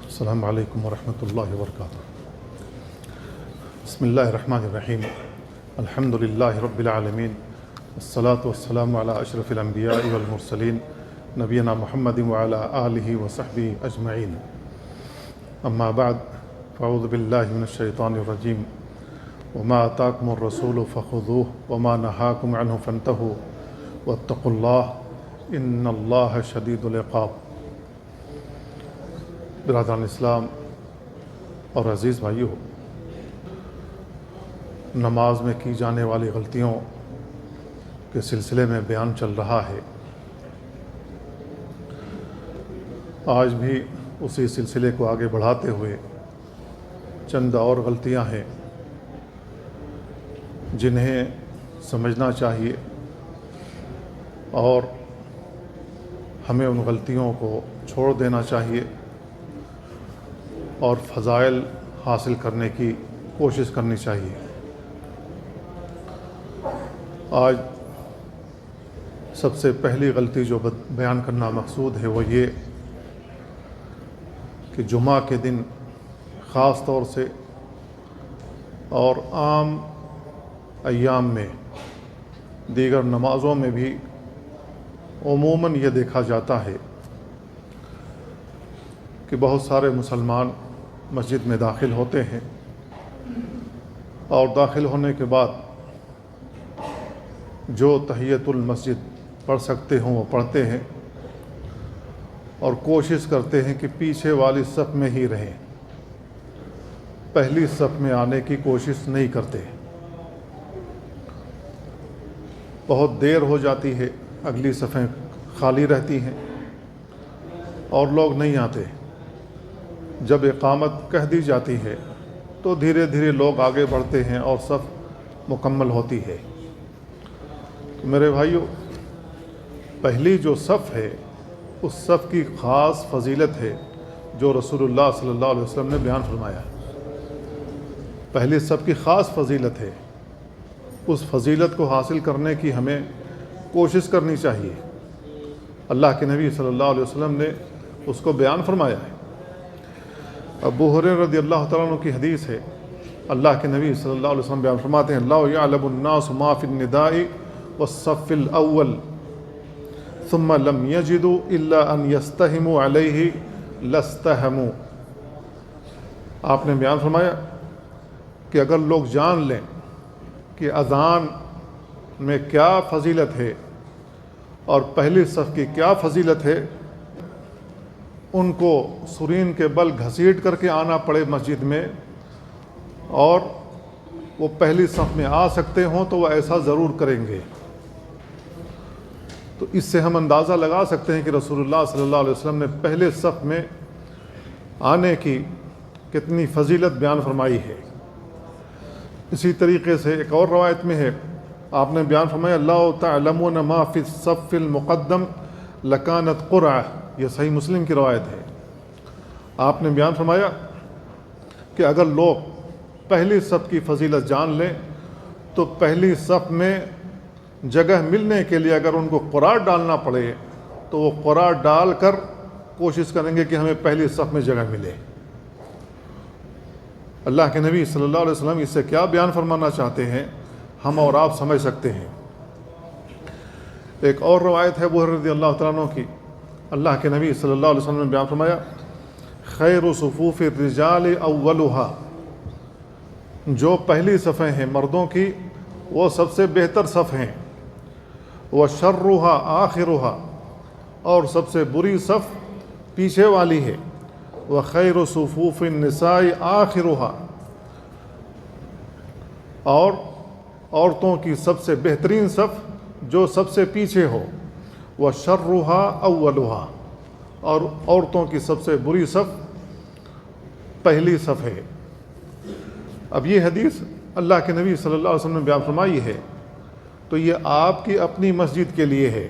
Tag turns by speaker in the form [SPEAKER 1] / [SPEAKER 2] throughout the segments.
[SPEAKER 1] السلام علیکم ورحمۃ اللہ وبرکاتہ۔ بسم اللہ الرحمن الرحیم۔ الحمد للہ رب العالمین، والصلاة والسلام علی اشرف الانبیاء والمرسلین، نبینا محمد وعلی آلہ وصحبہ اجمعین۔ اما بعد، فاعوذ باللہ من الشیطان الرجیم۔ وما آتاکم الرسول فخذوہ وما نہاکم عنہ فانتہوا واتقوا اللہ ان اللہ شدید العقاب۔ برادران اسلام اور عزیز بھائیو، نماز میں کی جانے والی غلطیوں کے سلسلے میں بیان چل رہا ہے۔ آج بھی اسی سلسلے کو آگے بڑھاتے ہوئے چند اور غلطیاں ہیں جنہیں سمجھنا چاہیے اور ہمیں ان غلطیوں کو چھوڑ دینا چاہیے اور فضائل حاصل کرنے کی کوشش کرنی چاہیے۔ آج سب سے پہلی غلطی جو بیان کرنا مقصود ہے وہ یہ کہ جمعہ کے دن خاص طور سے اور عام ایام میں، دیگر نمازوں میں بھی عموماً یہ دیکھا جاتا ہے کہ بہت سارے مسلمان مسجد میں داخل ہوتے ہیں اور داخل ہونے کے بعد جو تحیۃ المسجد پڑھ سکتے ہوں وہ پڑھتے ہیں اور کوشش کرتے ہیں کہ پیچھے والی صف میں ہی رہیں، پہلی صف میں آنے کی کوشش نہیں کرتے۔ بہت دیر ہو جاتی ہے، اگلی صفیں خالی رہتی ہیں اور لوگ نہیں آتے۔ جب اقامت کہہ دی جاتی ہے تو دھیرے دھیرے لوگ آگے بڑھتے ہیں اور صف مکمل ہوتی ہے۔ تو میرے بھائیو، پہلی جو صف ہے اس صف کی خاص فضیلت ہے جو رسول اللہ صلی اللہ علیہ وسلم نے بیان فرمایا۔ پہلی صف کی خاص فضیلت ہے، اس فضیلت کو حاصل کرنے کی ہمیں کوشش کرنی چاہیے۔ اللہ کے نبی صلی اللہ علیہ وسلم نے اس کو بیان فرمایا ہے۔ ابو ہریرہ رضی اللہ تعالیٰ عنہ کی حدیث ہے، اللہ کے نبی صلی اللہ علیہ وسلم بیان فرماتے ہیں: لو یعلم الناس ما فی النداء والصف الاول ثم لم یجدوا الا ان یستہموا علیہ لاستہموا۔ آپ نے بیان فرمایا کہ اگر لوگ جان لیں کہ اذان میں کیا فضیلت ہے اور پہلی صف کی کیا فضیلت ہے، ان کو سرین کے بل گھسیٹ کر کے آنا پڑے مسجد میں اور وہ پہلی صف میں آ سکتے ہوں تو وہ ایسا ضرور کریں گے۔ تو اس سے ہم اندازہ لگا سکتے ہیں کہ رسول اللہ صلی اللہ علیہ وسلم نے پہلے صف میں آنے کی کتنی فضیلت بیان فرمائی ہے۔ اسی طریقے سے ایک اور روایت میں ہے، آپ نے بیان فرمایا: لو تعلمون ما فی الصف المقدم لکانت قرعہ۔ یہ صحیح مسلم کی روایت ہے۔ آپ نے بیان فرمایا کہ اگر لوگ پہلی صف کی فضیلت جان لیں تو پہلی صف میں جگہ ملنے کے لیے اگر ان کو قرعہ ڈالنا پڑے تو وہ قرعہ ڈال کر کوشش کریں گے کہ ہمیں پہلی صف میں جگہ ملے۔ اللہ کے نبی صلی اللہ علیہ وسلم اس سے کیا بیان فرمانا چاہتے ہیں ہم اور آپ سمجھ سکتے ہیں۔ ایک اور روایت ہے ابو ہریرہ رضی اللہ تعالیٰ عنہ کی، اللہ کے نبی صلی اللہ علیہ وسلم نے بیان فرمایا: خیر صفوف الرجال اولها، جو پہلی صفیں ہیں مردوں کی وہ سب سے بہتر صف ہیں، وشرها آخرها، اور سب سے بری صف پیچھے والی ہے، وخیر صفوف النساء آخرها، اور عورتوں کی سب سے بہترین صف جو سب سے پیچھے ہو، وشرها اولها، اور عورتوں کی سب سے بری صف پہلی صف ہے۔ اب یہ حدیث اللہ کے نبی صلی اللہ علیہ وسلم نے بیان فرمائی ہے تو یہ آپ کی اپنی مسجد کے لیے ہے،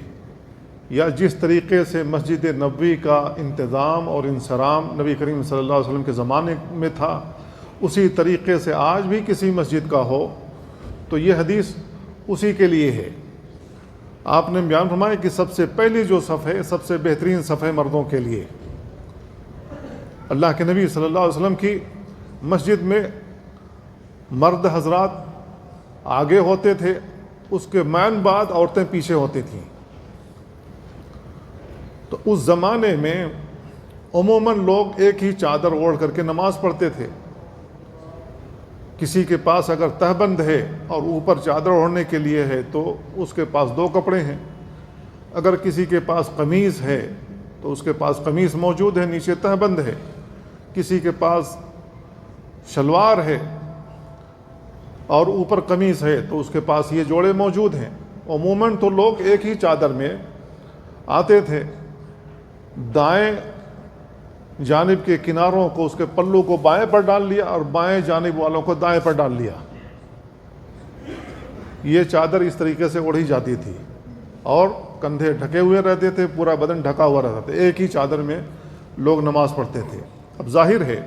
[SPEAKER 1] یا جس طریقے سے مسجد نبوی کا انتظام اور انصرام نبی کریم صلی اللہ علیہ وسلم کے زمانے میں تھا، اسی طریقے سے آج بھی کسی مسجد کا ہو تو یہ حدیث اسی کے لیے ہے۔ آپ نے بیان فرمایا کہ سب سے پہلی جو صف ہے، سب سے بہترین صف ہے مردوں کے لیے، اللہ کے نبی صلی اللہ علیہ وسلم کی مسجد میں مرد حضرات آگے ہوتے تھے، اس کے معین بعد عورتیں پیچھے ہوتی تھیں۔ تو اس زمانے میں عموماً لوگ ایک ہی چادر اوڑھ کر کے نماز پڑھتے تھے۔ کسی کے پاس اگر تہبند ہے اور اوپر چادر اوڑھنے کے لیے ہے تو اس کے پاس 2 کپڑے ہیں، اگر کسی کے پاس قمیص ہے تو اس کے پاس قمیص موجود ہے، نیچے تہبند ہے، کسی کے پاس شلوار ہے اور اوپر قمیص ہے تو اس کے پاس یہ جوڑے موجود ہیں۔ عموماً تو لوگ ایک ہی چادر میں آتے تھے، دائیں جانب کے کناروں کو، اس کے پلو کو بائیں پر ڈال لیا اور بائیں جانب والوں کو دائیں پر ڈال لیا۔ یہ چادر اس طریقے سے اوڑھی جاتی تھی اور کندھے ڈھکے ہوئے رہتے تھے، پورا بدن ڈھکا ہوا رہتا تھا، ایک ہی چادر میں لوگ نماز پڑھتے تھے۔ اب ظاہر ہے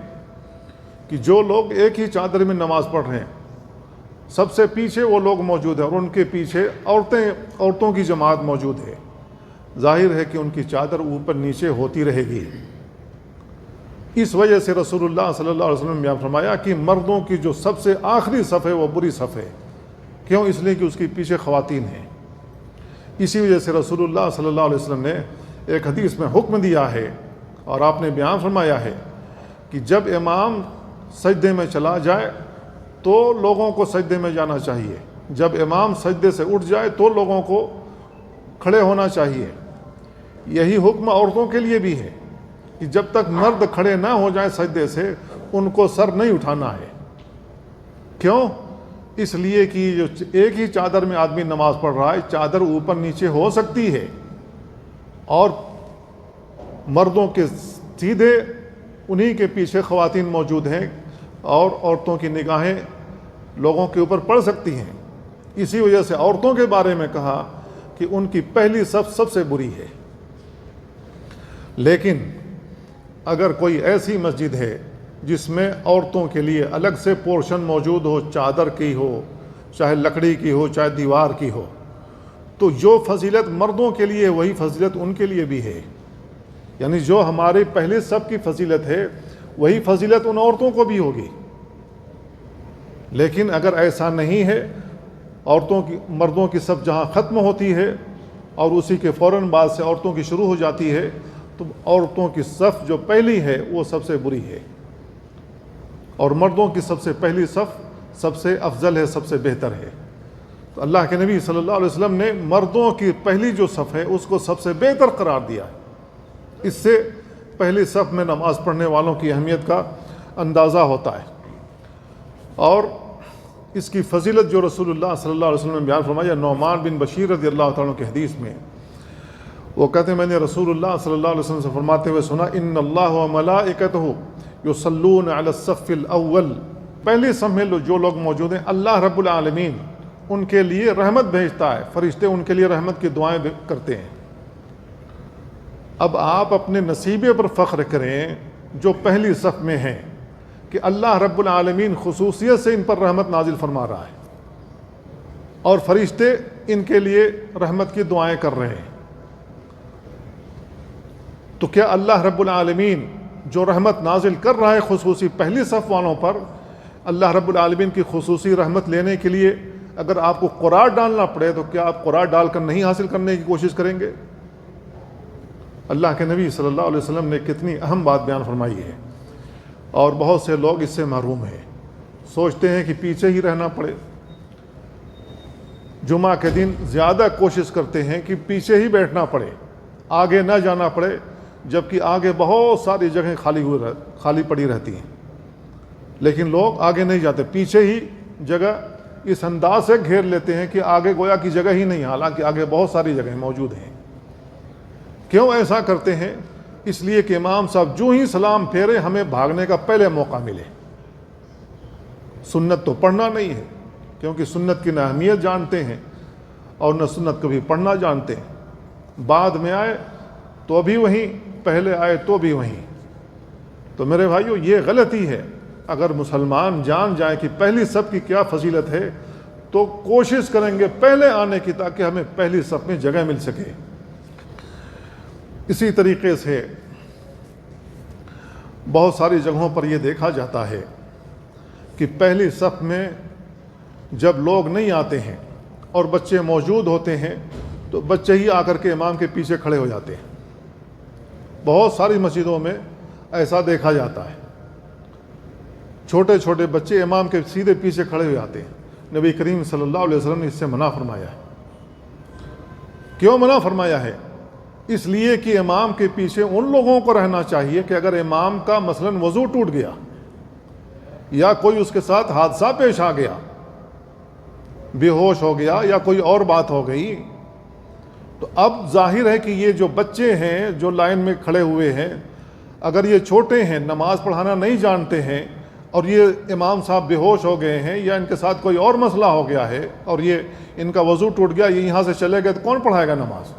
[SPEAKER 1] کہ جو لوگ ایک ہی چادر میں نماز پڑھ رہے ہیں، سب سے پیچھے وہ لوگ موجود ہیں اور ان کے پیچھے عورتوں کی جماعت موجود ہے، ظاہر ہے کہ ان کی چادر اوپر نیچے ہوتی رہے گی۔ اس وجہ سے رسول اللہ صلی اللہ علیہ وسلم نے بیان فرمایا کہ مردوں کی جو سب سے آخری صف ہے وہ بری صف ہے۔ کیوں؟ اس لیے کہ اس کے پیچھے خواتین ہیں۔ اسی وجہ سے رسول اللہ صلی اللہ علیہ وسلم نے ایک حدیث میں حکم دیا ہے اور آپ نے بیان فرمایا ہے کہ جب امام سجدے میں چلا جائے تو لوگوں کو سجدے میں جانا چاہیے، جب امام سجدے سے اٹھ جائے تو لوگوں کو کھڑے ہونا چاہیے۔ یہی حکم عورتوں کے لیے بھی ہے کہ جب تک مرد کھڑے نہ ہو جائیں سجدے سے ان کو سر نہیں اٹھانا ہے۔ کیوں؟ اس لیے کہ جو ایک ہی چادر میں آدمی نماز پڑھ رہا ہے، چادر اوپر نیچے ہو سکتی ہے اور مردوں کے سیدھے انہی کے پیچھے خواتین موجود ہیں اور عورتوں کی نگاہیں لوگوں کے اوپر پڑ سکتی ہیں۔ اسی وجہ سے عورتوں کے بارے میں کہا کہ ان کی پہلی صف سب سے بری ہے۔ لیکن اگر کوئی ایسی مسجد ہے جس میں عورتوں کے لیے الگ سے پورشن موجود ہو، چادر کی ہو، چاہے لکڑی کی ہو، چاہے دیوار کی ہو، تو جو فضیلت مردوں کے لیے وہی فضیلت ان کے لیے بھی ہے۔ یعنی جو ہماری پہلی صف کی فضیلت ہے وہی فضیلت ان عورتوں کو بھی ہوگی۔ لیکن اگر ایسا نہیں ہے، مردوں کی صف جہاں ختم ہوتی ہے اور اسی کے فوراً بعد سے عورتوں کی شروع ہو جاتی ہے تو عورتوں کی صف جو پہلی ہے وہ سب سے بری ہے اور مردوں کی سب سے پہلی صف سب سے افضل ہے، سب سے بہتر ہے۔ تو اللہ کے نبی صلی اللہ علیہ وسلم نے مردوں کی پہلی جو صف ہے اس کو سب سے بہتر قرار دیا ہے۔ اس سے پہلی صف میں نماز پڑھنے والوں کی اہمیت کا اندازہ ہوتا ہے اور اس کی فضیلت جو رسول اللہ صلی اللہ علیہ وسلم نے بیان فرمایا، نعمان بن بشیر رضی اللہ تعالیٰ عنہ کی حدیث میں وہ کہتے ہیں میں نے رسول اللہ صلی اللہ علیہ وسلم سے فرماتے ہوئے سنا، ان اللہ و ملائکتہ یصلون علی الصف الاول، پہلی صف میں جو لوگ موجود ہیں اللہ رب العالمین ان کے لیے رحمت بھیجتا ہے، فرشتے ان کے لیے رحمت کی دعائیں کرتے ہیں۔ اب آپ اپنے نصیبے پر فخر کریں جو پہلی صف میں ہیں کہ اللہ رب العالمین خصوصیت سے ان پر رحمت نازل فرما رہا ہے اور فرشتے ان کے لیے رحمت کی دعائیں کر رہے ہیں۔ تو کیا اللہ رب العالمین جو رحمت نازل کر رہا ہے خصوصی پہلی صف والوں پر، اللہ رب العالمین کی خصوصی رحمت لینے کے لیے اگر آپ کو قرار ڈالنا پڑے تو کیا آپ قرار ڈال کر نہیں حاصل کرنے کی کوشش کریں گے؟ اللہ کے نبی صلی اللہ علیہ وسلم نے کتنی اہم بات بیان فرمائی ہے اور بہت سے لوگ اس سے محروم ہیں، سوچتے ہیں کہ پیچھے ہی رہنا پڑے، جمعہ کے دن زیادہ کوشش کرتے ہیں کہ پیچھے ہی بیٹھنا پڑے، آگے نہ جانا پڑے، جبکہ آگے بہت ساری جگہیں خالی پڑی رہتی ہیں، لیکن لوگ آگے نہیں جاتے، پیچھے ہی جگہ اس انداز سے گھیر لیتے ہیں کہ آگے گویا کی جگہ ہی نہیں، حالانکہ آگے بہت ساری جگہیں موجود ہیں۔ کیوں ایسا کرتے ہیں؟ اس لیے کہ امام صاحب جو ہی سلام پھیرے ہمیں بھاگنے کا پہلے موقع ملے۔ سنت تو پڑھنا نہیں ہے کیونکہ سنت کی نہ اہمیت جانتے ہیں اور نہ سنت کبھی پڑھنا جانتے ہیں، بعد میں آئے تو بھی وہیں، پہلے آئے تو بھی وہیں۔ تو میرے بھائیو یہ غلطی ہے۔ اگر مسلمان جان جائیں کہ پہلی صف کی کیا فضیلت ہے تو کوشش کریں گے پہلے آنے کی تاکہ ہمیں پہلی صف میں جگہ مل سکے۔ اسی طریقے سے بہت ساری جگہوں پر یہ دیکھا جاتا ہے کہ پہلی صف میں جب لوگ نہیں آتے ہیں اور بچے موجود ہوتے ہیں تو بچے ہی آ کر کے امام کے پیچھے کھڑے ہو جاتے ہیں. بہت ساری مسجدوں میں ایسا دیکھا جاتا ہے. چھوٹے چھوٹے بچے امام کے سیدھے پیچھے کھڑے ہو جاتے ہیں. نبی کریم صلی اللہ علیہ وسلم نے اس سے منع فرمایا ہے. کیوں منع فرمایا ہے؟ اس لیے کہ امام کے پیچھے ان لوگوں کو رہنا چاہیے کہ اگر امام کا مثلاً وضو ٹوٹ گیا یا کوئی اس کے ساتھ حادثہ پیش آ گیا، بے ہوش ہو گیا یا کوئی اور بات ہو گئی، تو اب ظاہر ہے کہ یہ جو بچے ہیں جو لائن میں کھڑے ہوئے ہیں، اگر یہ چھوٹے ہیں، نماز پڑھانا نہیں جانتے ہیں، اور یہ امام صاحب بے ہوش ہو گئے ہیں یا ان کے ساتھ کوئی اور مسئلہ ہو گیا ہے اور یہ ان کا وضو ٹوٹ گیا، یہ یہاں سے چلے گئے، تو کون پڑھائے گا نماز؟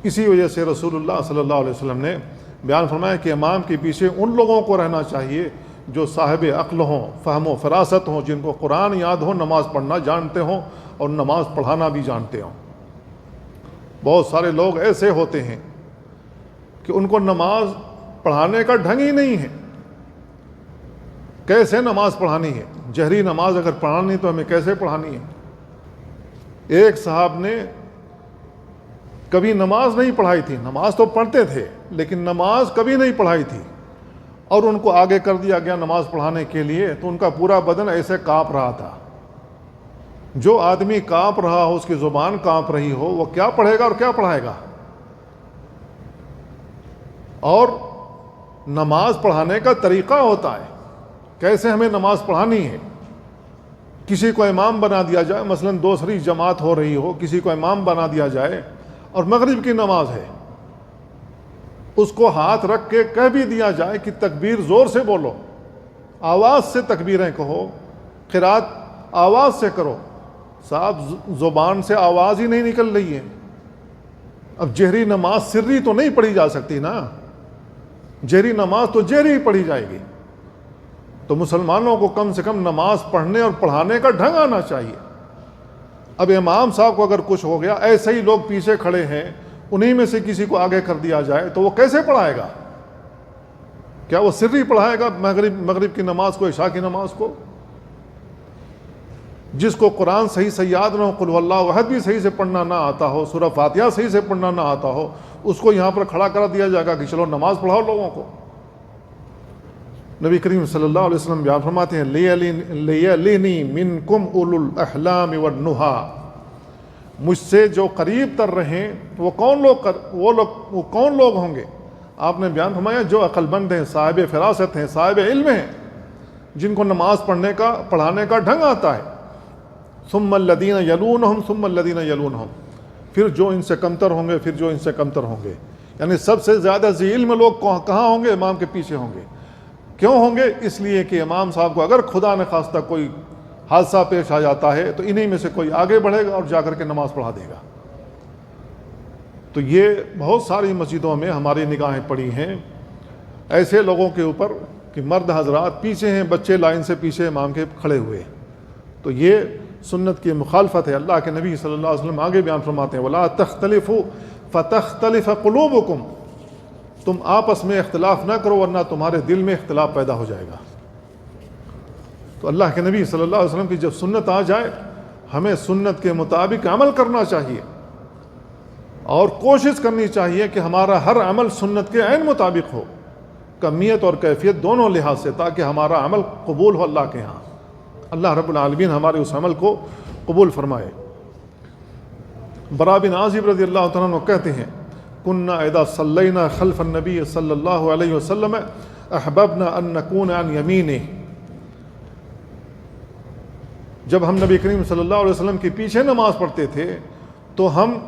[SPEAKER 1] اسی وجہ سے رسول اللہ صلی اللہ علیہ وسلم نے بیان فرمایا کہ امام کے پیچھے ان لوگوں کو رہنا چاہیے جو صاحب عقل ہوں، فہم و فراست ہوں، جن کو قرآن یاد ہو، نماز پڑھنا جانتے ہوں اور نماز پڑھانا بھی جانتے ہوں. بہت سارے لوگ ایسے ہوتے ہیں کہ ان کو نماز پڑھانے کا ڈھنگ ہی نہیں ہے. کیسے نماز پڑھانی ہے؟ جہری نماز اگر پڑھانی تو ہمیں کیسے پڑھانی ہے؟ ایک صاحب نے کبھی نماز نہیں پڑھائی تھی، نماز تو پڑھتے تھے لیکن نماز کبھی نہیں پڑھائی تھی، اور ان کو آگے کر دیا گیا نماز پڑھانے کے لیے، تو ان کا پورا بدن ایسے کانپ رہا تھا. جو آدمی کانپ رہا ہو، اس کی زبان کانپ رہی ہو، وہ کیا پڑھے گا اور کیا پڑھائے گا؟ اور نماز پڑھانے کا طریقہ ہوتا ہے، کیسے ہمیں نماز پڑھانی ہے. کسی کو امام بنا دیا جائے، مثلاً دوسری جماعت ہو رہی ہو، کسی کو امام بنا دیا جائے اور مغرب کی نماز ہے، اس کو ہاتھ رکھ کے کہہ بھی دیا جائے کہ تکبیر زور سے بولو، آواز سے تکبیریں کہو، قرات آواز سے کرو. صاحب زبان سے آواز ہی نہیں نکل رہی ہے. اب جہری نماز سری تو نہیں پڑھی جا سکتی نا، جہری نماز تو جہری پڑھی جائے گی. تو مسلمانوں کو کم سے کم نماز پڑھنے اور پڑھانے کا ڈھنگ آنا چاہیے. اب امام صاحب کو اگر کچھ ہو گیا، ایسے ہی لوگ پیچھے کھڑے ہیں، انہی میں سے کسی کو آگے کر دیا جائے تو وہ کیسے پڑھائے گا؟ کیا وہ سری پڑھائے گا مغرب کی نماز کو، عشاء کی نماز کو؟ جس کو قرآن صحیح سے یاد نہ ہو، قل واللہ احد بھی صحیح سے پڑھنا نہ آتا ہو، سورہ فاتحہ صحیح سے پڑھنا نہ آتا ہو، اس کو یہاں پر کھڑا کر دیا جائے گا کہ چلو نماز پڑھاؤ لوگوں کو. نبی کریم صلی اللہ علیہ وسلم بیان فرماتے ہیں لیلینی منکم اولو الاحلام والنہا، مجھ سے جو قریب تر رہیں وہ کون لوگ ہوں گے؟ آپ نے بیان فرمایا جو عقل مند ہیں، صاحب فراست ہیں، صاحب علم ہیں، جن کو نماز پڑھانے کا ڈھنگ آتا ہے. ثم الذین یلونہم ثم الذین یلونہم، پھر جو ان سے کمتر ہوں گے، پھر جو ان سے کمتر ہوں گے. یعنی سب سے زیادہ ذی علم لوگ کہاں ہوں گے؟ امام کے پیچھے ہوں گے. کیوں ہوں گے؟ اس لیے کہ امام صاحب کو اگر خدا نہ خواستہ کوئی حادثہ پیش آ جاتا ہے تو انہی میں سے کوئی آگے بڑھے گا اور جا کر کے نماز پڑھا دے گا. تو یہ بہت ساری مسجدوں میں ہماری نگاہیں پڑی ہیں ایسے لوگوں کے اوپر کہ مرد حضرات پیچھے ہیں، بچے لائن سے پیچھے امام کے کھڑے ہوئے. تو یہ سنت کی مخالفت ہے. اللہ کے نبی صلی اللہ علیہ وسلم آگے بیان فرماتے ہیں وَلَا تَخْتَلِفُوا فَتَخْتَلِفَ قُلُوبُكُمْ، تم آپس میں اختلاف نہ کرو ورنہ تمہارے دل میں اختلاف پیدا ہو جائے گا. تو اللہ کے نبی صلی اللہ علیہ وسلم کی جب سنت آ جائے، ہمیں سنت کے مطابق عمل کرنا چاہیے اور کوشش کرنی چاہیے کہ ہمارا ہر عمل سنت کے عین مطابق ہو، کمیت اور کیفیت دونوں لحاظ سے، تاکہ ہمارا عمل قبول ہو اللہ کے ہاں. اللہ رب العالمین ہمارے اس عمل کو قبول فرمائے. برا بن عازب رضی اللہ تعالیٰ عنہ کہتے ہیں کننا اذا صلینا خلف النبی صلی اللہ علیہ وسلم احببنا ان نکون عن یمینہ، جب ہم نبی کریم صلی اللہ علیہ وسلم کے پیچھے نماز پڑھتے تھے تو ہم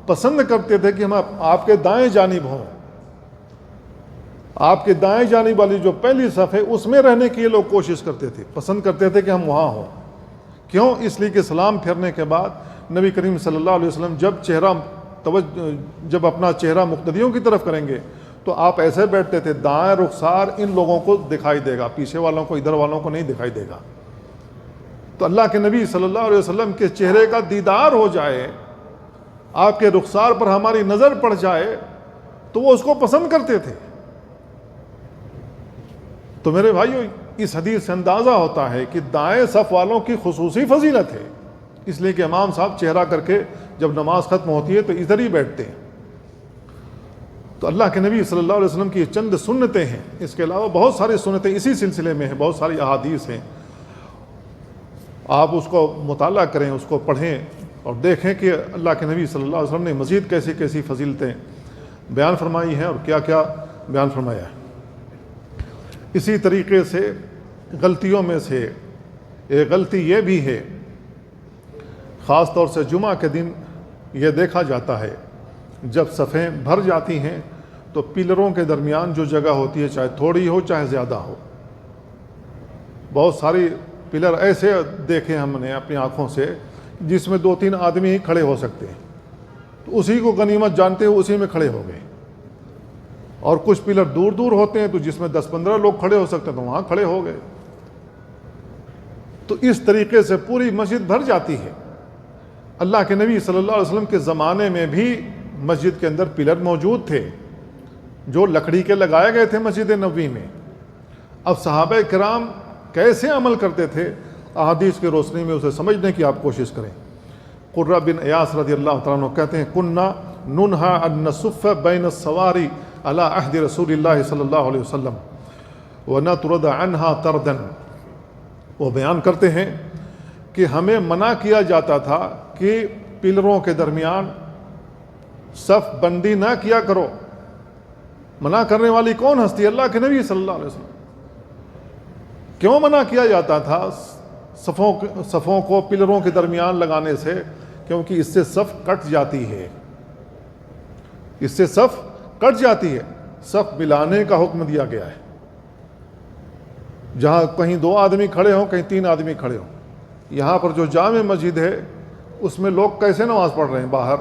[SPEAKER 1] پسند کرتے تھے کہ ہم آپ کے دائیں جانب ہوں. آپ کے دائیں جانب والی جو پہلی صف ہے اس میں رہنے کی یہ لوگ کوشش کرتے تھے، پسند کرتے تھے کہ ہم وہاں ہوں. کیوں؟ اس لیے کہ سلام پھیرنے کے بعد نبی کریم صلی اللہ علیہ وسلم جب اپنا چہرہ مقتدیوں کی طرف کریں گے تو آپ ایسے بیٹھتے تھے دائیں رخسار ان لوگوں کو دکھائی دے گا، پیچھے والوں کو، ادھر والوں کو نہیں دکھائی دے گا. تو اللہ کے نبی صلی اللہ علیہ وسلم کے چہرے کا دیدار ہو جائے، آپ کے رخسار پر ہماری نظر پڑ جائے تو وہ اس کو پسند کرتے تھے. تو میرے بھائیو اس حدیث سے اندازہ ہوتا ہے کہ دائیں صف والوں کی خصوصی فضیلت ہے، اس لیے کہ امام صاحب چہرہ کر کے جب نماز ختم ہوتی ہے تو ادھر ہی بیٹھتے ہیں۔ تو اللہ کے نبی صلی اللہ علیہ وسلم کی یہ چند سنتیں ہیں، اس کے علاوہ بہت ساری سنتیں اسی سلسلے میں ہیں، بہت ساری احادیث ہیں، آپ اس کو مطالعہ کریں، اس کو پڑھیں اور دیکھیں کہ اللہ کے نبی صلی اللہ علیہ وسلم نے مزید کیسی کیسی فضیلتیں بیان فرمائی ہیں اور کیا کیا بیان فرمایا ہے۔ اسی طریقے سے غلطیوں میں سے ایک غلطی یہ بھی ہے، خاص طور سے جمعہ کے دن یہ دیکھا جاتا ہے جب صفیں بھر جاتی ہیں تو پلروں کے درمیان جو جگہ ہوتی ہے، چاہے تھوڑی ہو چاہے زیادہ ہو، بہت ساری پلر ایسے دیکھے ہم نے اپنی آنکھوں سے جس میں 2-3 آدمی ہی کھڑے ہو سکتے ہیں، تو اسی کو غنیمت جانتے ہوئے اسی میں کھڑے ہو گئے، اور کچھ پلر دور دور ہوتے ہیں تو جس میں 10-15 لوگ کھڑے ہو سکتے ہیں تو وہاں کھڑے ہو گئے۔ تو اس طریقے سے پوری مسجد بھر جاتی ہے۔ اللہ کے نبی صلی اللہ علیہ وسلم کے زمانے میں بھی مسجد کے اندر پلر موجود تھے جو لکڑی کے لگائے گئے تھے مسجد نبوی میں۔ اب صحابہ کرام کیسے عمل کرتے تھے، احادیث کی روشنی میں اسے سمجھنے کی آپ کوشش کریں۔ قرہ بن ایاس رضی اللہ تعالیٰ عنہ کہتے ہیں کننا ننہا ان نصف بین السواری علی عہد رسول اللہ صلی اللہ علیہ وسلم ونطرد عنہا تردن۔ وہ بیان کرتے ہیں کہ ہمیں منع کیا جاتا تھا کہ پلروں کے درمیان صف بندی نہ کیا کرو۔ منع کرنے والی کون ہستی؟ اللہ کے نبی صلی اللہ علیہ وسلم۔ کیوں منع کیا جاتا تھا صفوں کو پلروں کے درمیان لگانے سے؟ کیونکہ اس سے صف کٹ جاتی ہے، اس سے صف کٹ جاتی ہے۔ صف ملانے کا حکم دیا گیا ہے، جہاں کہیں 2 آدمی کھڑے ہوں کہیں 3 آدمی کھڑے ہوں۔ یہاں پر جو جامع مسجد ہے اس میں لوگ کیسے نماز پڑھ رہے ہیں؟ باہر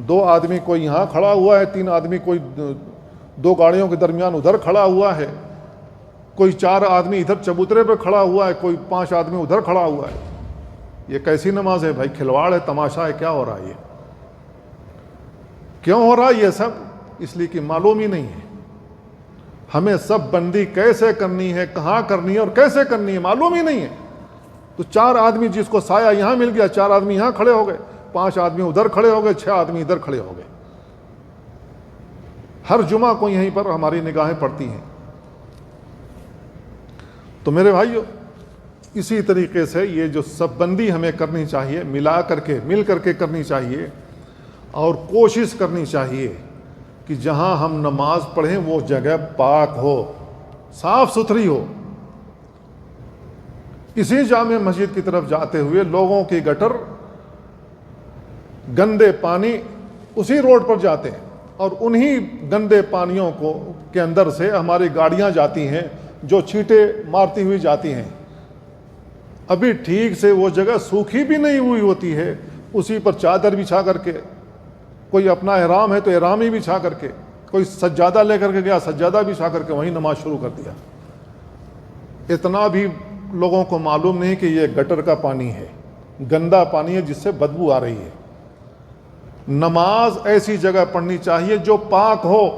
[SPEAKER 1] 2 آدمی کوئی یہاں کھڑا ہوا ہے، 3 آدمی کوئی 2 گاڑیوں کے درمیان ادھر کھڑا ہوا ہے، کوئی 4 آدمی ادھر چبوترے پہ کھڑا ہوا ہے، کوئی 5 آدمی ادھر کھڑا ہوا ہے۔ یہ کیسی نماز ہے بھائی؟ کھلواڑ ہے، تماشا ہے، کیا ہو رہا ہے؟ یہ کیوں ہو رہا ہے یہ سب؟ اس لیے کہ معلوم ہی نہیں ہے ہمیں سب بندی کیسے کرنی ہے، کہاں کرنی ہے اور کیسے کرنی ہے، معلوم ہی نہیں ہے۔ تو 4 آدمی جس کو سایہ یہاں مل گیا، 4 آدمی یہاں کھڑے ہو گئے، 5 آدمی ادھر کھڑے ہو گئے، 6 آدمی ادھر کھڑے ہو گئے۔ ہر جمعہ کو یہیں پر ہماری نگاہیں پڑتی ہیں۔ تو میرے بھائیو اسی طریقے سے یہ جو سب بندی ہمیں کرنی چاہیے، مل کر کے کرنی چاہیے، اور کوشش کرنی چاہیے کہ جہاں ہم نماز پڑھیں وہ جگہ پاک ہو، صاف ستھری ہو۔ اسی جامع مسجد کی طرف جاتے ہوئے لوگوں کی گٹر، گندے پانی اسی روڈ پر جاتے ہیں، اور انہی گندے پانیوں کے اندر سے ہماری گاڑیاں جاتی ہیں جو چھینٹے مارتی ہوئی جاتی ہیں۔ ابھی ٹھیک سے وہ جگہ سوکھی بھی نہیں ہوئی ہوتی ہے، اسی پر چادر بچھا کر کے، کوئی اپنا احرام ہے تو احرام ہی بچھا کر کے، کوئی سجادہ لے کر کے گیا، سجادہ بچھا کر کے وہیں نماز شروع کر دیا۔ اتنا بھی لوگوں کو معلوم نہیں کہ یہ گٹر کا پانی ہے، گندا پانی ہے جس سے بدبو آ رہی ہے۔ نماز ایسی جگہ پڑھنی چاہیے جو پاک ہو۔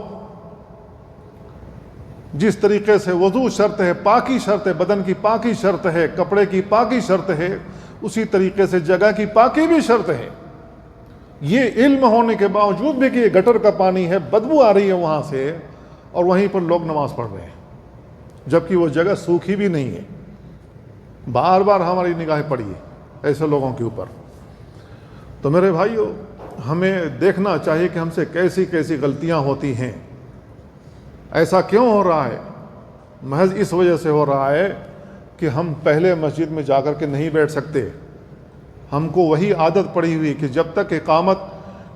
[SPEAKER 1] جس طریقے سے وضو شرط ہے، پاکی شرط ہے، بدن کی پاکی شرط ہے، کپڑے کی پاکی شرط ہے، اسی طریقے سے جگہ کی پاکی بھی شرط ہے۔ یہ علم ہونے کے باوجود بھی کہ یہ گٹر کا پانی ہے، بدبو آ رہی ہے وہاں سے، اور وہیں پر لوگ نماز پڑھ رہے ہیں جبکہ وہ جگہ سوکھی بھی نہیں ہے۔ بار بار ہماری نگاہیں پڑی ہے ایسے لوگوں کے اوپر۔ تو میرے بھائیو ہمیں دیکھنا چاہیے کہ ہم سے کیسی کیسی غلطیاں ہوتی ہیں۔ ایسا کیوں ہو رہا ہے؟ محض اس وجہ سے ہو رہا ہے کہ ہم پہلے مسجد میں جا کر کے نہیں بیٹھ سکتے۔ ہم کو وہی عادت پڑی ہوئی کہ جب تک اقامت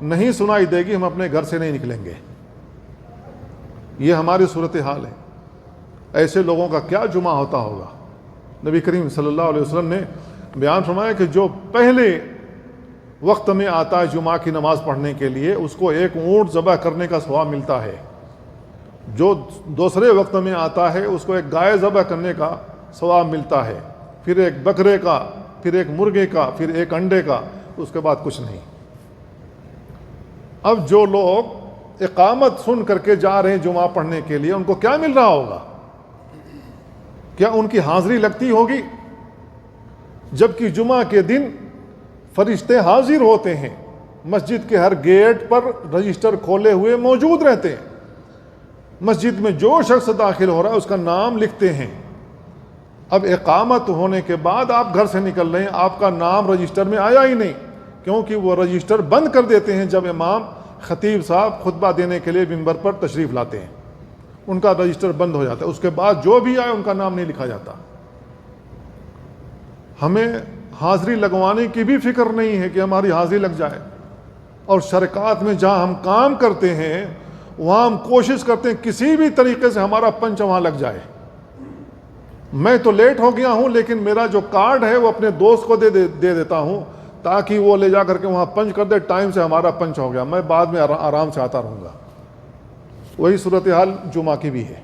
[SPEAKER 1] نہیں سنائی دے گی ہم اپنے گھر سے نہیں نکلیں گے۔ یہ ہماری صورتحال ہے۔ ایسے لوگوں کا کیا جمعہ ہوتا ہوگا؟ نبی کریم صلی اللہ علیہ وسلم نے بیان فرمایا کہ جو پہلے وقت میں آتا ہے جمعہ کی نماز پڑھنے کے لیے، اس کو 1 اونٹ ذبح کرنے کا ثواب ملتا ہے۔ جو دوسرے وقت میں آتا ہے اس کو 1 گائے ذبح کرنے کا ثواب ملتا ہے، پھر 1 بکرے کا، پھر 1 مرغے کا، پھر 1 انڈے کا، اس کے بعد کچھ نہیں۔ اب جو لوگ اقامت سن کر کے جا رہے ہیں جمعہ پڑھنے کے لیے، ان کو کیا مل رہا ہوگا؟ کیا ان کی حاضری لگتی ہوگی؟ جبکہ جمعہ کے دن فرشتے حاضر ہوتے ہیں، مسجد کے ہر گیٹ پر رجسٹر کھولے ہوئے موجود رہتے ہیں، مسجد میں جو شخص داخل ہو رہا ہے اس کا نام لکھتے ہیں۔ اب اقامت ہونے کے بعد آپ گھر سے نکل رہے ہیں، آپ کا نام رجسٹر میں آیا ہی نہیں، کیونکہ وہ رجسٹر بند کر دیتے ہیں جب امام خطیب صاحب خطبہ دینے کے لیے ممبر پر تشریف لاتے ہیں، ان کا رجسٹر بند ہو جاتا ہے، اس کے بعد جو بھی آئے ان کا نام نہیں لکھا جاتا۔ ہمیں حاضری لگوانے کی بھی فکر نہیں ہے کہ ہماری حاضری لگ جائے، اور شرکات میں جہاں ہم کام کرتے ہیں وہاں ہم کوشش کرتے ہیں کسی بھی طریقے سے ہمارا پنچ وہاں لگ جائے۔ میں تو لیٹ ہو گیا ہوں لیکن میرا جو کارڈ ہے وہ اپنے دوست کو دے دیتا ہوں تاکہ وہ لے جا کر کے وہاں پنچ کر دے، ٹائم سے ہمارا پنچ ہو گیا، میں بعد میں آرام سے آتا رہوں گا۔ وہی صورتحال جمعہ کی بھی ہے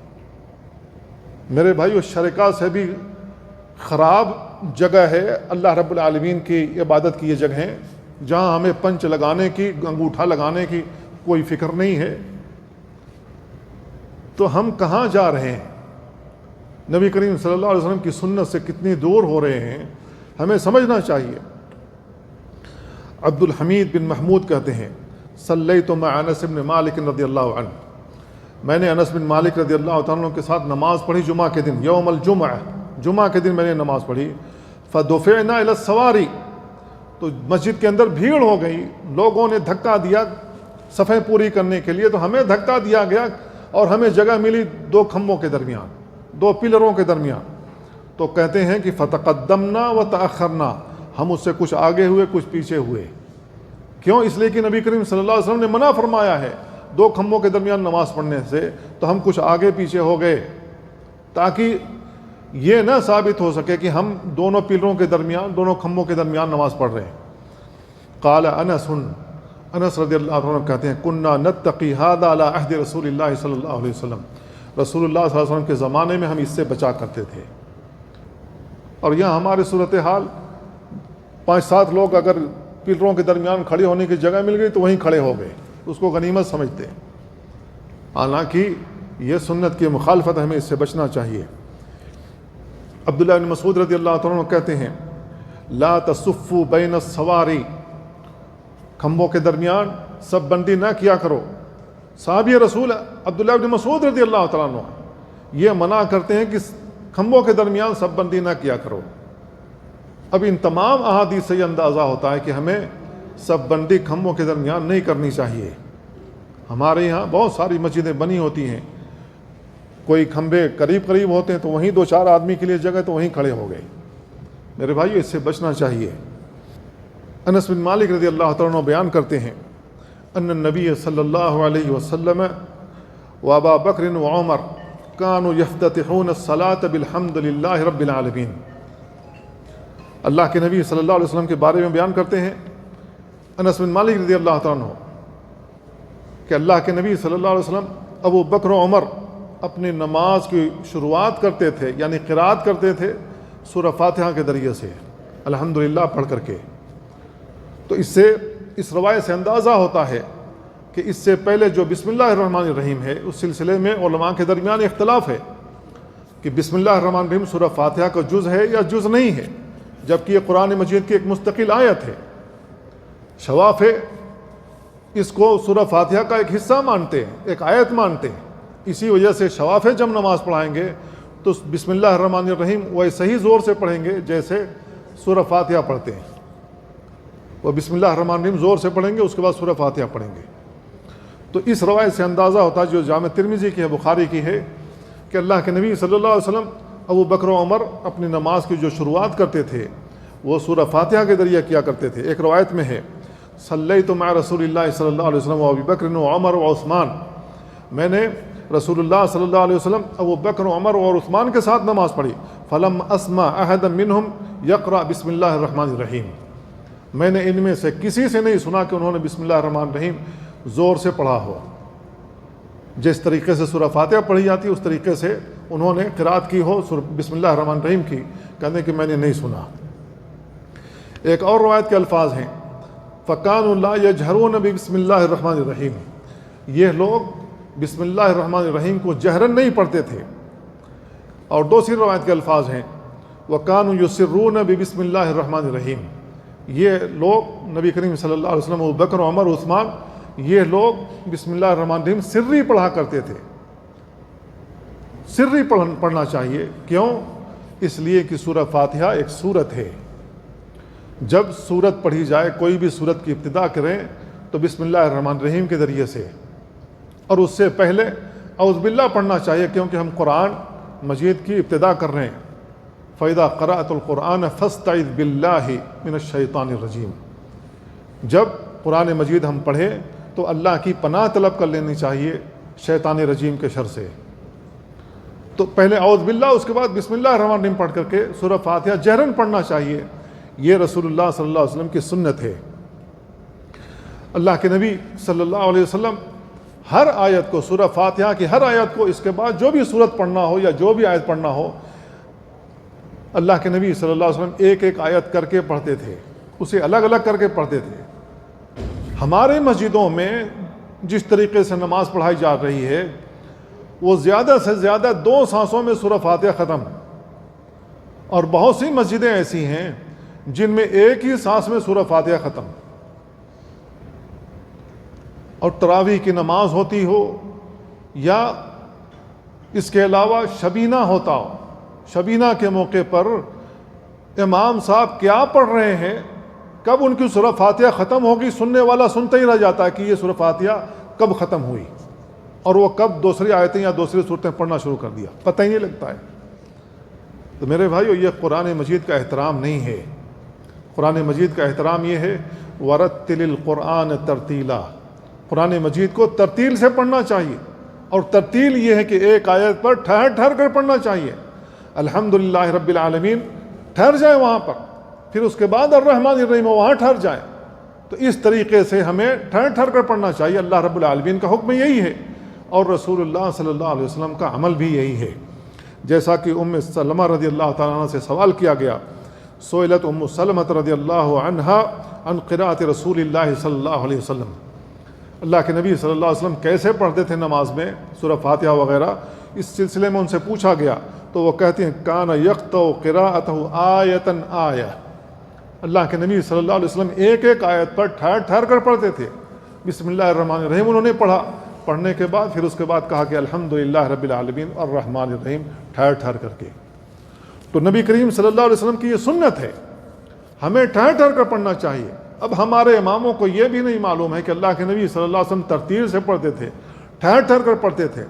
[SPEAKER 1] میرے بھائی، شرکات سے بھی خراب جگہ ہے اللہ رب العالمین کی عبادت کی یہ جگہ ہیں جہاں ہمیں پنچ لگانے کی، انگوٹھا لگانے کی کوئی فکر نہیں ہے۔ تو ہم کہاں جا رہے ہیں؟ نبی کریم صلی اللہ علیہ وسلم کی سنت سے کتنی دور ہو رہے ہیں، ہمیں سمجھنا چاہیے۔ عبد الحمید بن محمود کہتے ہیں صلیت مع انس بن مالک رضی اللہ عنہ، میں نے انس بن مالک رضی اللہ تعالیٰ عنہ کے ساتھ نماز پڑھی جمعہ کے دن، یوم الجمعہ، جمعہ کے دن میں نے نماز پڑھی۔ فدفعنا الی السواری، تو مسجد کے اندر بھیڑ ہو گئی، لوگوں نے دھکا دیا صفیں پوری کرنے کے لیے، تو ہمیں دھکا دیا گیا اور ہمیں جگہ ملی دو کھمبوں کے درمیان، دو پلروں کے درمیان۔ تو کہتے ہیں کہ فتقدمنا وتأخرنا، ہم اس سے کچھ آگے ہوئے کچھ پیچھے ہوئے۔ کیوں؟ اس لیے کہ نبی کریم صلی اللہ علیہ وسلم نے منع فرمایا ہے دو کھمبوں کے درمیان نماز پڑھنے سے، تو ہم کچھ آگے پیچھے ہو گئے تاکہ یہ نہ ثابت ہو سکے کہ ہم دونوں پلروں کے درمیان، دونوں کھمبوں کے درمیان نماز پڑھ رہے ہیں۔ قال انس رضی اللہ عنہ کہتے ہیں کننا نتقی ھذا علی عہد رسول اللہ صلی اللہ علیہ وسلم، رسول اللہ صلی اللہ علیہ وسلم کے زمانے میں ہم اس سے بچا کرتے تھے۔ اور یہاں ہمارے صورتحال 5-7 لوگ اگر پلروں کے درمیان کھڑے ہونے کی جگہ مل گئی تو وہیں کھڑے ہو گئے، اس کو غنیمت سمجھتے ہیں، حالانکہ یہ سنت کی مخالفت، ہمیں اس سے بچنا چاہیے۔ عبداللہ بن مسعود رضی اللہ عنہ کہتے ہیں لا تصفوا بین السواری، کھمبوں کے درمیان سب بندی نہ کیا کرو۔ صحابی رسول عبداللہ بن مسعود رضی اللہ تعالیٰ عنہ یہ منع کرتے ہیں کہ کھمبوں کے درمیان سب بندی نہ کیا کرو۔ اب ان تمام احادیث سے یہ اندازہ ہوتا ہے کہ ہمیں سب بندی کھمبوں کے درمیان نہیں کرنی چاہیے۔ ہمارے یہاں بہت ساری مسجدیں بنی ہوتی ہیں، کوئی کھمبے قریب قریب ہوتے ہیں تو وہیں 2-4 آدمی کے لیے جگہ تو وہیں کھڑے ہو گئے۔ میرے بھائیو اس سے بچنا چاہیے۔ انس بن مالک رضی اللہ تعالیٰ عنہ بیان کرتے ہیں ان النبی صلی اللہ علیہ وسلم و ابا بکر و عمر كانوا يفتتحون الصلاة بالحمد للہ رب العالمین، اللہ کے نبی صلی اللہ علیہ وسلم کے بارے میں بیان کرتے ہیں انس بن مالک رضی اللہ تعالیٰ عنہ کہ اللہ کے نبی صلی اللہ علیہ وسلم، ابو بکر و عمر اپنی نماز کی شروعات کرتے تھے، یعنی قرات کرتے تھے سورہ فاتحہ کے ذریعے سے الحمدللہ پڑھ کر کے۔ تو اس روایت سے اندازہ ہوتا ہے کہ اس سے پہلے جو بسم اللہ الرحمن الرحیم ہے اس سلسلے میں علماء کے درمیان اختلاف ہے کہ بسم اللہ الرحمن الرحیم سورہ فاتحہ کا جز ہے یا جز نہیں ہے، جبکہ یہ قرآن مجید کی ایک مستقل آیت ہے۔ شواف اس کو سورہ فاتحہ کا ایک حصہ مانتے ہیں، ایک آیت مانتے ہیں، اسی وجہ سے شواف جب نماز پڑھائیں گے تو بسم اللہ الرحمن الرحیم ویسے ہی زور سے پڑھیں گے جیسے سورہ فاتحہ پڑھتے ہیں۔ وہ بسم اللہ الرحمن الرحیم زور سے پڑھیں گے، اس کے بعد سورہ فاتحہ پڑھیں گے۔ تو اس روایت سے اندازہ ہوتا ہے جو جامع ترمذی کی ہے، بخاری کی ہے، کہ اللہ کے نبی صلی اللہ علیہ وسلم ابو بکر و عمر اپنی نماز کی جو شروعات کرتے تھے وہ سورہ فاتحہ کے ذریعے کیا کرتے تھے۔ ایک روایت میں ہے صلیت مع رسول اللہ صلی اللہ علیہ وسلم و ابی بکر و عمر و عثمان، میں نے رسول اللہ صلی اللہ علیہ وسلم، ابو بکر و عمر اور عثمان کے ساتھ نماز پڑھی، فلم اسمع احدا منہم یقرأ بسم اللہ الرحمن الرحیم، میں نے ان میں سے کسی سے نہیں سنا کہ انہوں نے بسم اللہ الرحمن الرحیم زور سے پڑھا ہو۔ جس طریقے سے سورہ فاتحہ پڑھی جاتی ہے اس طریقے سے انہوں نے قرات کی ہو بسم اللہ الرحمن الرحیم کی، کہتے کہ میں نے نہیں سنا۔ ایک اور روایت کے الفاظ ہیں فَكَانُوا لَا يَجْهَرُونَ بِبِسْمِ اللَّهِ الرَّحْمَنِ الرَّحِيمِ، یہ لوگ بسم اللہ الرحمن الرحیم کو جہرن نہیں پڑھتے تھے، اور دوسری روایت کے الفاظ ہیں وَكَانُوا يُسِرُّونَ بِبِسْمِ اللَّهِ الرَّحْمَنِ الرَّحِيمِ، یہ لوگ نبی کریم صلی اللہ علیہ وسلم، ابوبکر، عمر، عثمان، یہ لوگ بسم اللہ الرحمن الرحیم سری پڑھا کرتے تھے۔ سری پڑھنا چاہیے، کیوں؟ اس لیے کہ سورہ فاتحہ ایک سورت ہے، جب سورت پڑھی جائے، کوئی بھی سورت کی ابتدا کریں تو بسم اللہ الرحمن الرحیم کے ذریعے سے، اور اس سے پہلے اعوذ باللہ پڑھنا چاہیے، کیونکہ ہم قرآن مجید کی ابتدا کر رہے ہیں۔ فَإِذَا قَرَأْتُ الْقُرْآنَ فَاسْتَعِذْ بِاللَّهِ مِنَ الشَّيْطَانِ الرَّجِيمِ، جب قرآن مجید ہم پڑھیں تو اللہ کی پناہ طلب کر لینی چاہیے شیطان رجیم کے شر سے۔ تو پہلے اعوذ باللہ، اس کے بعد بسم اللہ الرحمن الرحیم پڑھ کر کے سورہ فاتحہ جہراً پڑھنا چاہیے، یہ رسول اللہ صلی اللہ علیہ وسلم کی سنت ہے۔ اللہ کے نبی صلی اللہ علیہ وسلم ہر آیت کو، سورہ فاتحہ کی ہر آیت کو، اس کے بعد جو بھی سورت پڑھنا ہو یا جو بھی آیت پڑھنا ہو، اللہ کے نبی صلی اللہ علیہ وسلم ایک ایک آیت کر کے پڑھتے تھے، اسے الگ الگ کر کے پڑھتے تھے۔ ہمارے مسجدوں میں جس طریقے سے نماز پڑھائی جا رہی ہے، وہ زیادہ سے زیادہ 2 سانسوں میں سورہ فاتحہ ختم، اور بہت سی مسجدیں ایسی ہیں جن میں ایک ہی سانس میں سورہ فاتحہ ختم۔ اور تراویح کی نماز ہوتی ہو یا اس کے علاوہ شبینہ ہوتا ہو، شبینہ کے موقع پر امام صاحب کیا پڑھ رہے ہیں، کب ان کی سورہ فاتحہ ختم ہوگی، سننے والا سنتا ہی رہ جاتا ہے کہ یہ سورہ فاتحہ کب ختم ہوئی، اور وہ کب دوسری آیتیں یا دوسری صورتیں پڑھنا شروع کر دیا، پتہ ہی نہیں لگتا ہے۔ تو میرے بھائیو، یہ قرآن مجید کا احترام نہیں ہے۔ قرآن مجید کا احترام یہ ہے وَرَتِّلِ الْقُرْآنَ تَرْتِيلًا، قرآن مجید کو ترتیل سے پڑھنا چاہیے، اور ترتیل یہ ہے کہ ایک آیت پر ٹھہر ٹھہر کر پڑھنا چاہیے۔ الحمدللہ رب العالمین ٹھہر جائیں وہاں پر، پھر اس کے بعد الرحمن الرحیم وہاں ٹھہر جائیں۔ تو اس طریقے سے ہمیں ٹھہر ٹھہر کر پڑھنا چاہیے۔ اللہ رب العالمین کا حکم یہی ہے، اور رسول اللہ صلی اللہ علیہ وسلم کا عمل بھی یہی ہے۔ جیسا کہ ام سلمہ رضی اللہ تعالیٰ عنہ سے سوال کیا گیا، سئلت ام سلمہ رضی اللہ عنہا عن قراءۃ رسول اللہ صلی اللہ علیہ وسلم، اللہ کے نبی صلی اللہ علیہ وسلم کیسے پڑھتے تھے نماز میں سورہ فاتحہ وغیرہ، اس سلسلے میں ان سے پوچھا گیا تو وہ کہتے ہیں کان یقطع قراءتہ آیۃ آیہ، اللہ کے نبی صلی اللہ علیہ وسلم ایک ایک آیت پر ٹھہر ٹھہر کر پڑھتے تھے۔ بسم اللہ الرحمن الرحیم انہوں نے پڑھا، پڑھنے کے بعد پھر اس کے بعد کہا کہ الحمدللہ رب العالمین الرحمن الرحیم، ٹھہر ٹھہر کر کے۔ تو نبی کریم صلی اللہ علیہ وسلم کی یہ سنت ہے، ہمیں ٹھہر ٹھہر کر پڑھنا چاہیے۔ اب ہمارے اماموں کو یہ بھی نہیں معلوم ہے کہ اللہ کے نبی صلی اللہ علیہ وسلم ترتیل سے پڑھتے تھے، ٹھہر ٹھہر کر پڑھتے تھے،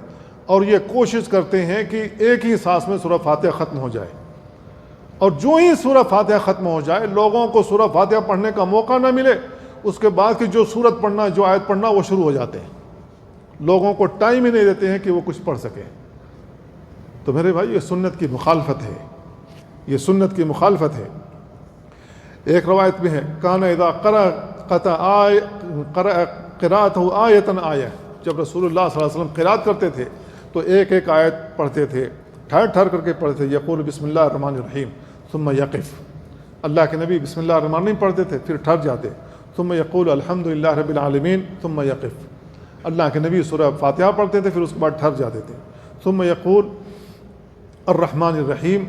[SPEAKER 1] اور یہ کوشش کرتے ہیں کہ ایک ہی سانس میں سورہ فاتحہ ختم ہو جائے، اور جو ہی سورہ فاتحہ ختم ہو جائے لوگوں کو سورہ فاتحہ پڑھنے کا موقع نہ ملے، اس کے بعد کی جو سورت پڑھنا، جو آیت پڑھنا، وہ شروع ہو جاتے ہیں، لوگوں کو ٹائم ہی نہیں دیتے ہیں کہ وہ کچھ پڑھ سکیں۔ تو میرے بھائی، یہ سنت کی مخالفت ہے، یہ سنت کی مخالفت ہے۔ ایک روایت میں ہے کان اذا قرأتہ آیۃ آیہ، جب رسول اللہ صلی اللہ علیہ وسلم قرات کرتے تھے تو ایک ایک آیت پڑھتے تھے، ٹھہر ٹھہر کر کے پڑھتے تھے۔ یقول بسم اللہ الرحمن الرحیم ثم یقف، اللہ کے نبی بسم اللہ الرحمن الرحیم پڑھتے تھے، پھر ٹھہر جاتے۔ ثم یقول الحمدللہ رب العالمین ثم یقف، اللہ کے نبی سورہ فاتحہ پڑھتے تھے، پھر اس کے بعد ٹھہر جاتے تھے۔ ثم یقول الرحمن الرحیم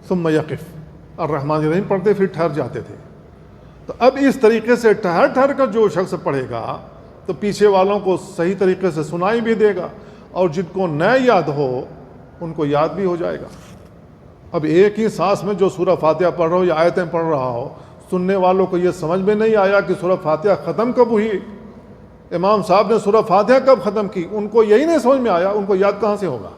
[SPEAKER 1] ثم یقف، الرحمن الرحیم پڑھتے پھر ٹھہر جاتے تھے۔ تو اب اس طریقے سے ٹھہر ٹھہر کر جو شخص پڑھے گا تو پیچھے والوں کو صحیح طریقے سے سنائی بھی دے گا، اور جن کو نہ یاد ہو ان کو یاد بھی ہو جائے گا۔ اب ایک ہی سانس میں جو سورہ فاتحہ پڑھ رہا ہو یا آیتیں پڑھ رہا ہو، سننے والوں کو یہ سمجھ میں نہیں آیا کہ سورہ فاتحہ ختم کب ہوئی، امام صاحب نے سورہ فاتحہ کب ختم کی، ان کو یہی نہیں سمجھ میں آیا، ان کو یاد کہاں سے ہوگا۔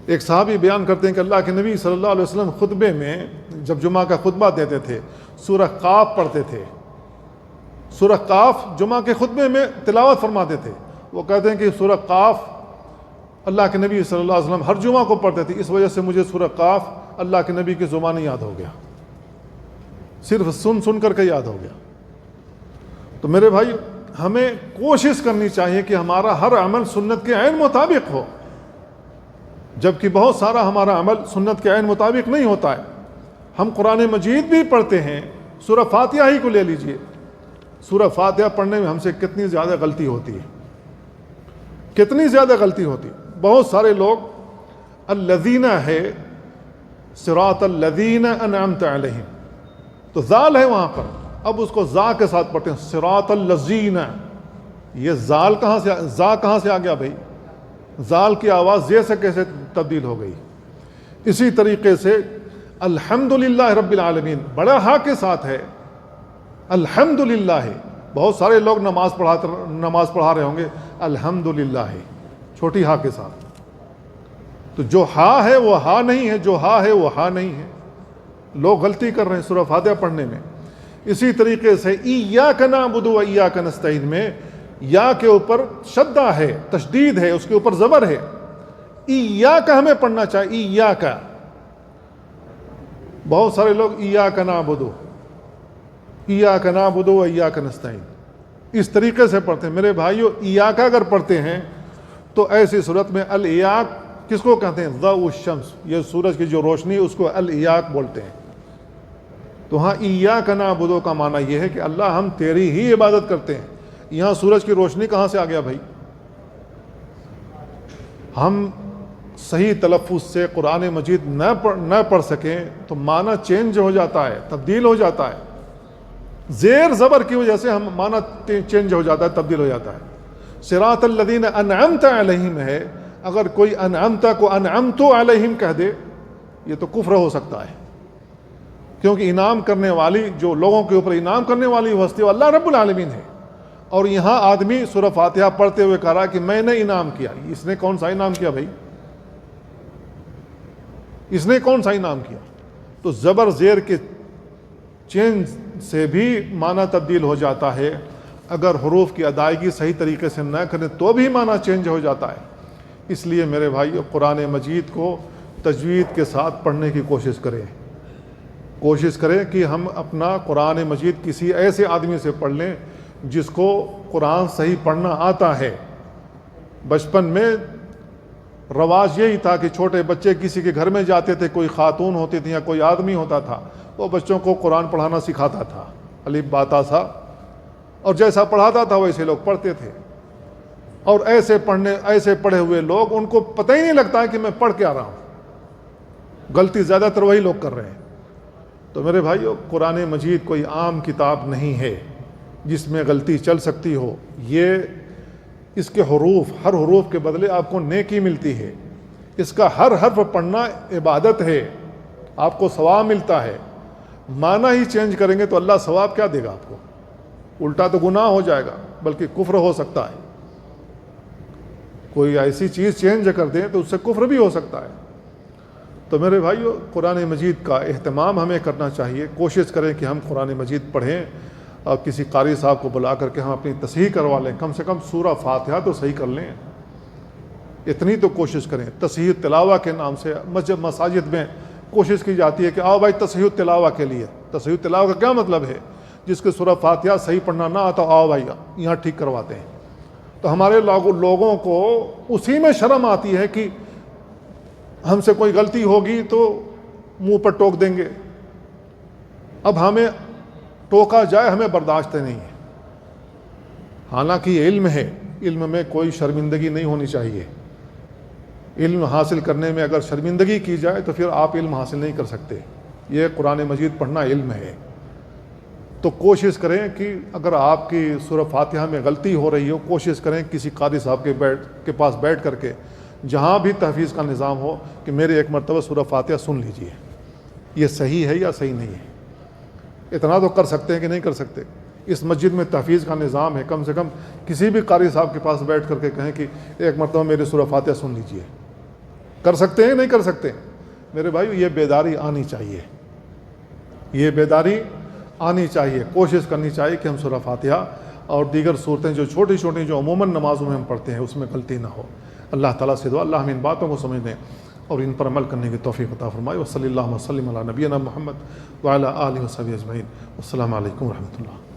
[SPEAKER 1] ایک صحابی بیان کرتے ہیں کہ اللہ کے نبی صلی اللہ علیہ وسلم خطبے میں، جب جمعہ کا خطبہ دیتے تھے، سورہ قاف پڑھتے تھے، سورہ قاف جمعہ کے خطبے میں تلاوت فرماتے تھے۔ وہ کہتے ہیں کہ سورہ قاف اللہ کے نبی صلی اللہ علیہ وسلم ہر جمعہ کو پڑھتے تھے، اس وجہ سے مجھے سورہ قاف اللہ کے نبی کی زبان یاد ہو گیا، صرف سن سن کر کے یاد ہو گیا۔ تو میرے بھائی، ہمیں کوشش کرنی چاہیے کہ ہمارا ہر عمل سنت کے عین مطابق ہو، جبکہ بہت سارا ہمارا عمل سنت کے عین مطابق نہیں ہوتا ہے۔ ہم قرآن مجید بھی پڑھتے ہیں، سورہ فاتحہ ہی کو لے لیجئے، سورہ فاتحہ پڑھنے میں ہم سے کتنی زیادہ غلطی ہوتی ہے، کتنی زیادہ غلطی ہوتی ہے۔ بہت سارے لوگ الذین ہے صراط الذین انعمت علیہم، تو زال ہے وہاں پر، اب اس کو زا کے ساتھ پڑھتے ہیں صراط الذین. یہ زال کہاں سے، زا کہاں سے آ گیا بھائی؟ زال کی آواز زے سے کیسے تبدیل ہو گئی؟ اسی طریقے سے الحمدللہ رب العالمین بڑا ہا کے ساتھ ہے، الحمدللہ ہے. بہت سارے لوگ نماز پڑھا رہے ہوں گے الحمدللہ ہے چھوٹی ہا کے ساتھ، تو جو ہا ہے وہ ہا نہیں ہے، جو ہا ہے وہ ہا نہیں ہے. لوگ غلطی کر رہے ہیں سورہ فاتحہ پڑھنے میں. اسی طریقے سے ایاک نعبد و ایاک نستعین میں یا کے اوپر شدہ ہے، تشدید ہے، اس کے اوپر زبر ہے. ایاک ہمیں پڑھنا چاہیے، ایاک. بہت سارے لوگ ایاک نعبد و ایاک نستعین اس طریقے سے پڑھتے ہیں. میرے بھائیو ایاک اگر پڑھتے ہیں تو ایسی صورت میں الیاک کس کو کہتے ہیں؟ ضوء الشمس، یہ سورج کی جو روشنی اس کو الیاک بولتے ہیں. تو ہاں ایاک نعبد کا معنی یہ ہے کہ اللہ ہم تیری ہی عبادت کرتے ہیں. یہاں سورج کی روشنی کہاں سے آ گیا بھائی؟ ہم صحیح تلفظ سے قرآن مجید نہ پڑھ سکیں تو معنی چینج ہو جاتا ہے، تبدیل ہو جاتا ہے. زیر زبر کی وجہ سے ہم معنی چینج ہو جاتا ہے، تبدیل ہو جاتا ہے. صراط الذین انعمت علیہم ہے، اگر کوئی انعمت کو انعمت علیہم کہہ دے یہ تو کفر ہو سکتا ہے، کیونکہ انعام کرنے والی، جو لوگوں کے اوپر انعام کرنے والی ہستی وہ اللہ رب العالمین ہے. اور یہاں آدمی سورہ فاتحہ پڑھتے ہوئے کہہ رہا کہ میں نے انعام کیا. اس نے کون سا انعام کیا بھائی؟ اس نے کون سا انعام کیا؟ تو زبر زیر کے چینج سے بھی معنی تبدیل ہو جاتا ہے. اگر حروف کی ادائیگی صحیح طریقے سے نہ کریں تو بھی معنی چینج ہو جاتا ہے. اس لیے میرے بھائی قرآن مجید کو تجوید کے ساتھ پڑھنے کی کوشش کریں کہ ہم اپنا قرآن مجید کسی ایسے آدمی سے پڑھ لیں جس کو قرآن صحیح پڑھنا آتا ہے. بچپن میں رواج یہی تھا کہ چھوٹے بچے کسی کے گھر میں جاتے تھے، کوئی خاتون ہوتی تھی یا کوئی آدمی ہوتا تھا، وہ بچوں کو قرآن پڑھانا سکھاتا تھا، الف با تا سا، اور جیسا پڑھاتا تھا ویسے لوگ پڑھتے تھے. اور ایسے پڑھے ہوئے لوگ ان کو پتہ ہی نہیں لگتا ہے کہ میں پڑھ کے آ رہا ہوں. غلطی زیادہ تر وہی لوگ کر رہے ہیں. تو میرے بھائیو قرآن مجید کوئی عام کتاب نہیں ہے جس میں غلطی چل سکتی ہو. اس کے حروف، ہر حروف کے بدلے آپ کو نیکی ملتی ہے. اس کا ہر حرف پڑھنا عبادت ہے، آپ کو ثواب ملتا ہے. معنی ہی چینج کریں گے تو اللہ ثواب کیا دے گا آپ کو؟ الٹا تو گناہ ہو جائے گا، بلکہ کفر ہو سکتا ہے. کوئی ایسی چیز چینج کر دیں تو اس سے کفر بھی ہو سکتا ہے. تو میرے بھائیو قرآن مجید کا اہتمام ہمیں کرنا چاہیے. کوشش کریں کہ ہم قرآن مجید پڑھیں اور کسی قاری صاحب کو بلا کر کے ہم اپنی تصحیح کروا لیں. کم سے کم سورہ فاتحہ تو صحیح کر لیں، اتنی تو کوشش کریں. تصحیح تلاوہ کے نام سے مساجد میں کوشش کی جاتی ہے کہ آؤ بھائی تصحیح تلاوہ کے لیے. تصحیح تلاوہ کا کیا مطلب ہے؟ جس کے سورہ فاتحہ صحیح پڑھنا نہ آتا آؤ بھائی یہاں ٹھیک کرواتے ہیں. تو ہمارے لوگوں کو اسی میں شرم آتی ہے کہ ہم سے کوئی غلطی ہوگی تو منہ پر ٹوک دیں گے. اب ہمیں ٹوکا جائے ہمیں برداشت نہیں ہے. حالانکہ یہ علم ہے، علم میں کوئی شرمندگی نہیں ہونی چاہیے. علم حاصل کرنے میں اگر شرمندگی کی جائے تو پھر آپ علم حاصل نہیں کر سکتے. یہ قرآن مجید پڑھنا علم ہے. تو کوشش کریں کہ اگر آپ کی سورہ فاتحہ میں غلطی ہو رہی ہو، کوشش کریں کسی قاری صاحب کے پاس بیٹھ کر کے جہاں بھی تحفیظ کا نظام ہو کہ میرے ایک مرتبہ سورہ فاتحہ سن لیجئے، یہ صحیح ہے یا صحیح نہیں ہے. اتنا تو کر سکتے ہیں کہ نہیں کر سکتے؟ اس مسجد میں تحفیظ کا نظام ہے، کم سے کم کسی بھی قاری صاحب کے پاس بیٹھ کر کے کہیں کہ ایک مرتبہ میری سورہ فاتحہ سن لیجئے. کر سکتے ہیں نہیں کر سکتے؟ میرے بھائیو یہ بیداری آنی چاہیے، یہ بیداری آنی چاہیے. کوشش کرنی چاہیے کہ ہم سورہ فاتحہ اور دیگر صورتیں جو چھوٹی چھوٹی جو عموماً نمازوں میں ہم پڑھتے ہیں اس میں غلطی نہ ہو. اللہ تعالیٰ سے دعا اللہ ہمیں ان باتوں کو سمجھنے اور ان پر عمل کرنے کی توفیق عطا فرمائے. وصلی اللہ وسلم علی نبینا محمد وعلی آلہ وصحبہ اجمعین. السلام علیکم ورحمۃ اللہ.